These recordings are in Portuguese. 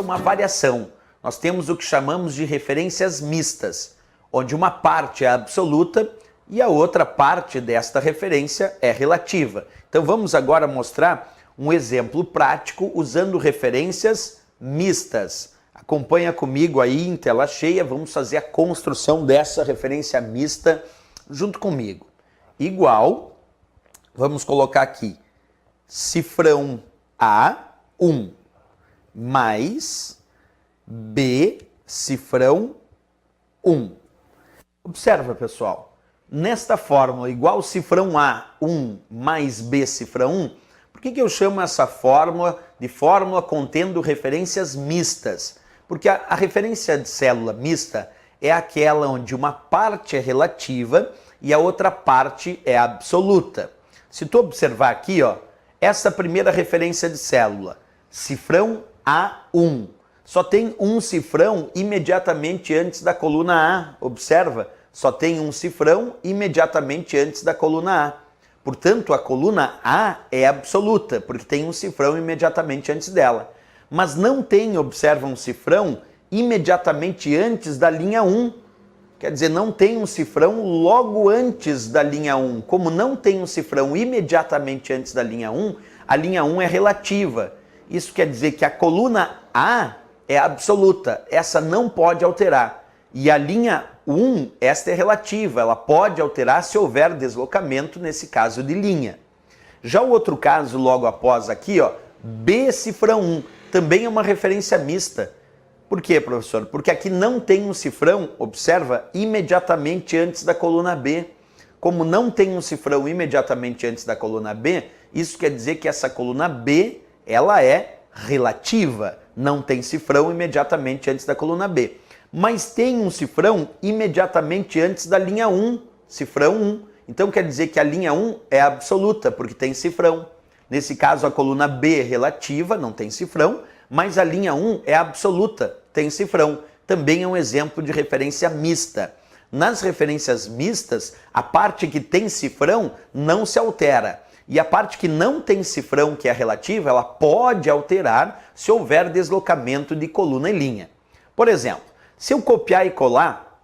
usa uma variação. Nós temos o que chamamos de referências mistas, onde uma parte é absoluta e a outra parte desta referência é relativa. Então vamos agora mostrar um exemplo prático usando referências mistas. Acompanha comigo aí em tela cheia, vamos fazer a construção dessa referência mista junto comigo. Igual, vamos colocar aqui, cifrão A, 1, mais B, cifrão 1. Observa, pessoal, nesta fórmula igual cifrão A, 1, mais B, cifrão 1, por que eu chamo essa fórmula de fórmula contendo referências mistas? Porque a referência de célula mista é aquela onde uma parte é relativa e a outra parte é absoluta. Se tu observar aqui, ó, essa primeira referência de célula, cifrão A1, só tem um cifrão imediatamente antes da coluna A. Observa, só tem um cifrão imediatamente antes da coluna A. Portanto, a coluna A é absoluta, porque tem um cifrão imediatamente antes dela. Mas não tem, observa, um cifrão imediatamente antes da linha 1. Quer dizer, não tem um cifrão logo antes da linha 1. Como não tem um cifrão imediatamente antes da linha 1, a linha 1 é relativa. Isso quer dizer que a coluna A é absoluta, essa não pode alterar. E a linha 1, esta é relativa, ela pode alterar se houver deslocamento, nesse caso de linha. Já o outro caso, logo após aqui, ó, B cifrão 1, também é uma referência mista. Por quê, professor? Porque aqui não tem um cifrão, observa, imediatamente antes da coluna B. Como não tem um cifrão imediatamente antes da coluna B, isso quer dizer que essa coluna B, ela é relativa, não tem cifrão imediatamente antes da coluna B. Mas tem um cifrão imediatamente antes da linha 1, cifrão 1. Então quer dizer que a linha 1 é absoluta, porque tem cifrão. Nesse caso, a coluna B é relativa, não tem cifrão, mas a linha 1 é absoluta, tem cifrão. Também é um exemplo de referência mista. Nas referências mistas, a parte que tem cifrão não se altera. E a parte que não tem cifrão, que é relativa, ela pode alterar se houver deslocamento de coluna e linha. Por exemplo, se eu copiar e colar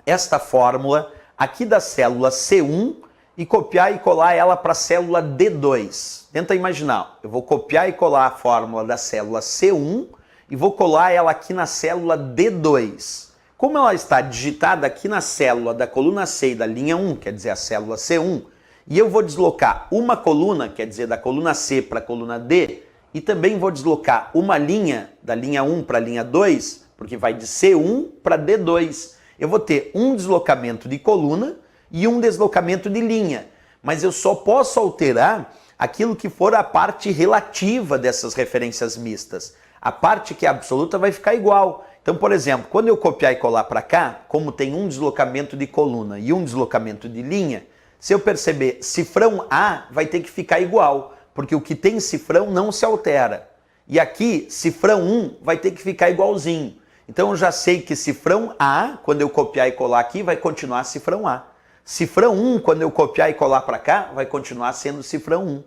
esta fórmula aqui da célula C1 e copiar e colar ela para a célula D2. Tenta imaginar, eu vou copiar e colar a fórmula da célula C1 e vou colar ela aqui na célula D2. Como ela está digitada aqui na célula da coluna C e da linha 1, quer dizer, a célula C1, e eu vou deslocar uma coluna, quer dizer, da coluna C para a coluna D, e também vou deslocar uma linha, da linha 1 para a linha 2, porque vai de C1 para D2. Eu vou ter um deslocamento de coluna e um deslocamento de linha, mas eu só posso alterar aquilo que for a parte relativa dessas referências mistas. A parte que é absoluta vai ficar igual. Então, por exemplo, quando eu copiar e colar para cá, como tem um deslocamento de coluna e um deslocamento de linha, se eu perceber cifrão A vai ter que ficar igual, porque o que tem cifrão não se altera. E aqui, cifrão 1 vai ter que ficar igualzinho. Então eu já sei que cifrão A, quando eu copiar e colar aqui, vai continuar cifrão A. Cifrão 1, quando eu copiar e colar para cá, vai continuar sendo cifrão 1.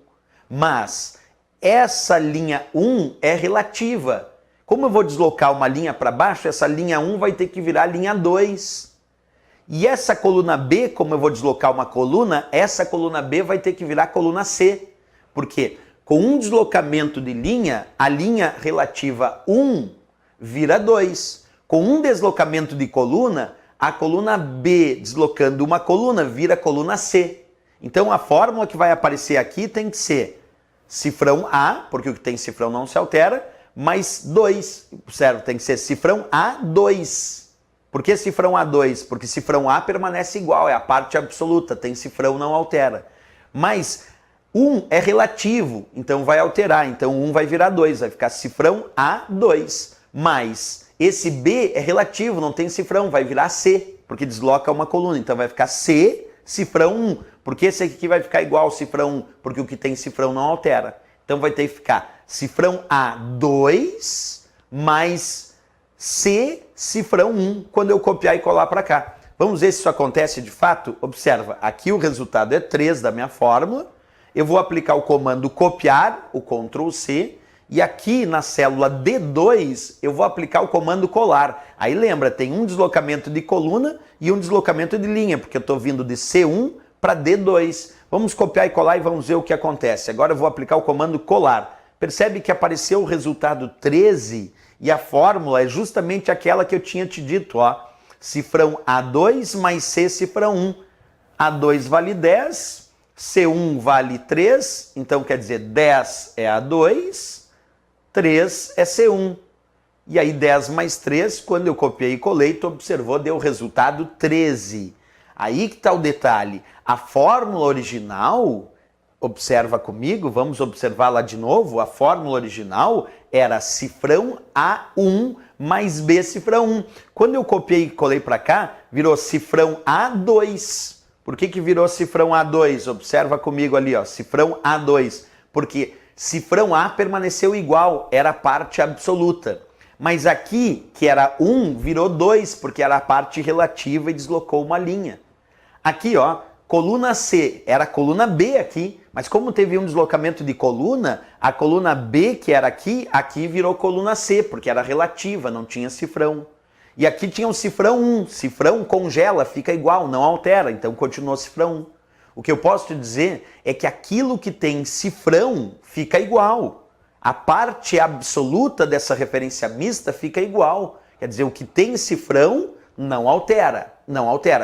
Mas essa linha 1 é relativa. Como eu vou deslocar uma linha para baixo, essa linha 1 vai ter que virar linha 2. E essa coluna B, como eu vou deslocar uma coluna, essa coluna B vai ter que virar coluna C. Por quê? Com um deslocamento de linha, a linha relativa 1 vira 2. Com um deslocamento de coluna, a coluna B deslocando uma coluna vira coluna C. Então a fórmula que vai aparecer aqui tem que ser cifrão A, porque o que tem cifrão não se altera, mais 2. Certo? Tem que ser cifrão A2. Por que cifrão A2? Porque cifrão A permanece igual, é a parte absoluta, tem cifrão, não altera. Mas 1 é relativo, então vai alterar, então 1 vai virar 2, vai ficar cifrão A2. Mas esse B é relativo, não tem cifrão, vai virar C, porque desloca uma coluna, então vai ficar C, cifrão 1. Por que esse aqui vai ficar igual ao cifrão 1? Porque o que tem cifrão não altera. Então vai ter que ficar cifrão A2 mais C, cifrão 1, quando eu copiar e colar para cá. Vamos ver se isso acontece de fato? Observa, aqui o resultado é 3 da minha fórmula. Eu vou aplicar o comando copiar, o Ctrl+C, E aqui na célula D2 eu vou aplicar o comando colar. Aí lembra, tem um deslocamento de coluna e um deslocamento de linha, porque eu estou vindo de C1 para D2. Vamos copiar e colar e vamos ver o que acontece. Agora eu vou aplicar o comando colar. Percebe que apareceu o resultado 13 e a fórmula é justamente aquela que eu tinha te dito, ó. Cifrão A2 mais C cifrão 1. A2 vale 10, C1 vale 3, então quer dizer 10 é A2, 3 é C1. E aí 10 mais 3, quando eu copiei e colei, tu observou, deu o resultado 13. Aí que está o detalhe. A fórmula original, observa comigo, vamos observar lá de novo, a fórmula original era cifrão A1 mais B cifrão 1. Quando eu copiei e colei para cá, virou cifrão A2. Por que que virou cifrão A2? Observa comigo ali, ó, cifrão A2. Porque cifrão A permaneceu igual, era a parte absoluta. Mas aqui, que era 1, virou 2, porque era a parte relativa e deslocou uma linha. Aqui, ó, coluna C, era a coluna B aqui, mas como teve um deslocamento de coluna, a coluna B, que era aqui, aqui virou coluna C, porque era relativa, não tinha cifrão. E aqui tinha o cifrão 1, cifrão congela, fica igual, não altera, então continuou cifrão 1. O que eu posso te dizer é que aquilo que tem cifrão fica igual. A parte absoluta dessa referência mista fica igual. Quer dizer, o que tem cifrão não altera,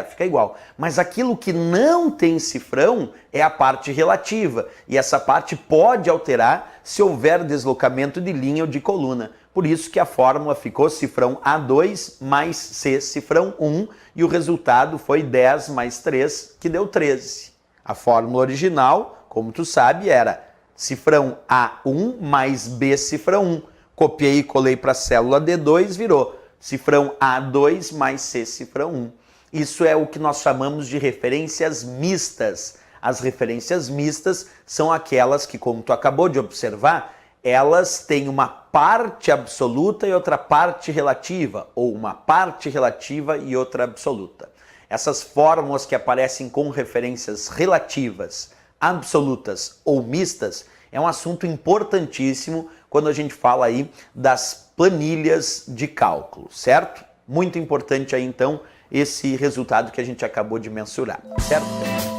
fica igual. Mas aquilo que não tem cifrão é a parte relativa. E essa parte pode alterar se houver deslocamento de linha ou de coluna. Por isso que a fórmula ficou cifrão A2 mais C cifrão 1 e o resultado foi 10 mais 3, que deu 13. A fórmula original, como tu sabe, era cifrão A1 mais B cifrão 1. Copiei e colei para a célula D2, virou cifrão A2 mais C cifrão 1. Isso é o que nós chamamos de referências mistas. As referências mistas são aquelas que, como tu acabou de observar, elas têm uma parte absoluta e outra parte relativa, ou uma parte relativa e outra absoluta. Essas fórmulas que aparecem com referências relativas, absolutas ou mistas, é um assunto importantíssimo quando a gente fala aí das planilhas de cálculo, certo? Muito importante aí então esse resultado que a gente acabou de mensurar, certo?